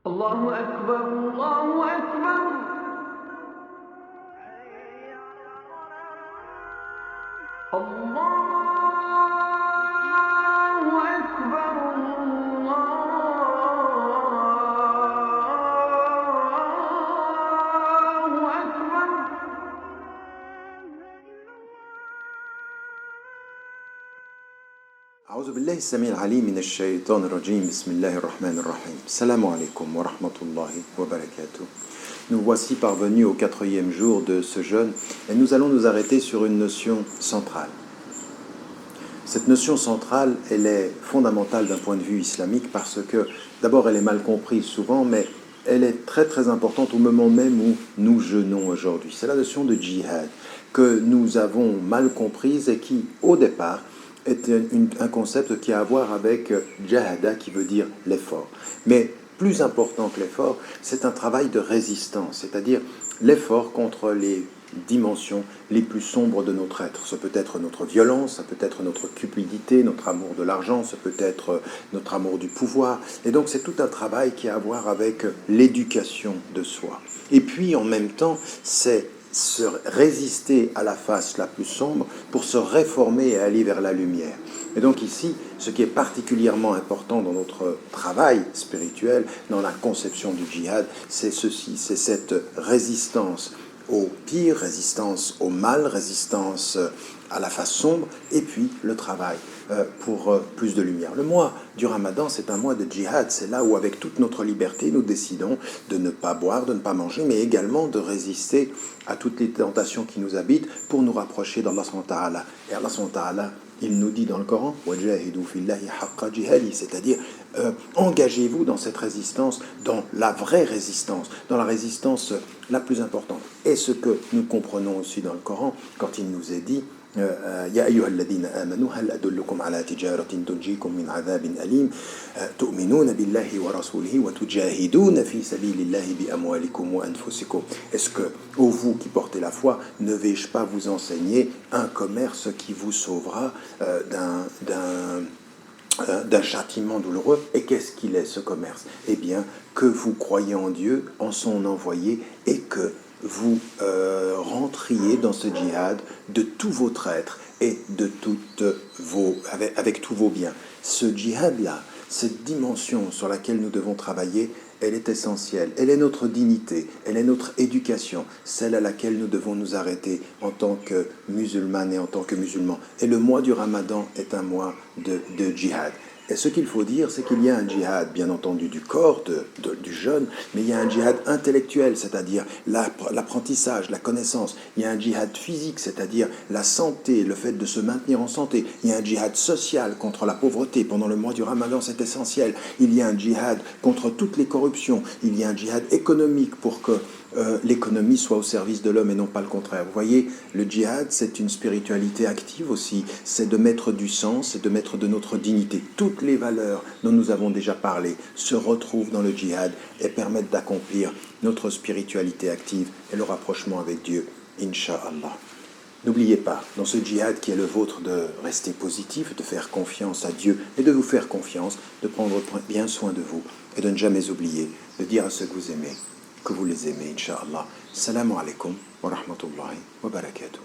الله أكبر الله أكبر الله أكبر الله أكبر أعوذ بالله السميع العليم من الشيطان الرجيم بسم الله الرحمن الرحيم Salam alaikum wa rahmatullahi wa barakatuh. Nous voici parvenus au 4e jour de ce jeûne et nous allons nous arrêter sur une notion centrale. Cette notion centrale, elle est fondamentale d'un point de vue islamique parce que d'abord elle est mal comprise souvent, mais elle est très très importante au moment même où nous jeûnons aujourd'hui. C'est la notion de djihad que nous avons mal comprise et qui, au départ, est un concept qui a à voir avec jahada, qui veut dire l'effort. Mais plus important que l'effort, c'est un travail de résistance, c'est-à-dire l'effort contre les dimensions les plus sombres de notre être. Ça peut être notre violence, ça peut être notre cupidité, notre amour de l'argent, ça peut être notre amour du pouvoir. Et donc c'est tout un travail qui a à voir avec l'éducation de soi. Et puis en même temps, c'est se résister à la face la plus sombre pour se réformer et aller vers la lumière. Et donc ici, ce qui est particulièrement important dans notre travail spirituel, dans la conception du djihad, c'est ceci, c'est cette résistance au pire, résistance au mal, résistance à la face sombre, et puis le travail pour plus de lumière. Le mois du Ramadan, c'est un mois de djihad, c'est là où avec toute notre liberté, nous décidons de ne pas boire, de ne pas manger, mais également de résister à toutes les tentations qui nous habitent pour nous rapprocher d'Allah subhanahu wa ta'ala. Et Allah subhanahu wa ta'ala, il nous dit dans le Coran, c'est-à-dire engagez-vous dans cette résistance, dans la vraie résistance, dans la résistance la plus importante. Et ce que nous comprenons aussi dans le Coran, quand il nous est dit يا أيها الذين آمنوا هل أدلكم على تجارة تنجيكم من عذاب أليم تؤمنون بالله ورسوله وتجاهدون في سبيل الله بأموالكم وأنفسكم. Est-ce que, ô vous qui portez la foi, ne vais-je pas vous enseigner un commerce qui vous sauvera d'un châtiment douloureux? Et qu'est-ce qu'il est ce commerce? Eh bien, que vous croyez en Dieu, en son envoyé, et que vous rentriez dans ce djihad de tout votre être et de avec tous vos biens. Ce djihad-là, cette dimension sur laquelle nous devons travailler, elle est essentielle. Elle est notre dignité, elle est notre éducation, celle à laquelle nous devons nous arrêter en tant que musulmanes et en tant que musulmans. Et le mois du Ramadan est un mois de djihad. Et ce qu'il faut dire, c'est qu'il y a un djihad, bien entendu, du corps, du jeûne, mais il y a un djihad intellectuel, c'est-à-dire l'apprentissage, la connaissance. Il y a un djihad physique, c'est-à-dire la santé, le fait de se maintenir en santé. Il y a un djihad social contre la pauvreté. Pendant le mois du Ramadan, c'est essentiel. Il y a un djihad contre toutes les corruptions. Il y a un djihad économique pour que l'économie soit au service de l'homme et non pas le contraire. Vous voyez, le djihad, c'est une spiritualité active aussi. C'est de mettre du sens, c'est de mettre de notre dignité. Toutes les valeurs dont nous avons déjà parlé se retrouvent dans le djihad et permettent d'accomplir notre spiritualité active et le rapprochement avec Dieu, Inch'Allah. N'oubliez pas, dans ce djihad qui est le vôtre, de rester positif, de faire confiance à Dieu et de vous faire confiance, de prendre bien soin de vous et de ne jamais oublier de dire à ceux que vous aimez que vous les aimez, Inch'Allah. Salam alaikum wa rahmatullahi wa barakatuh.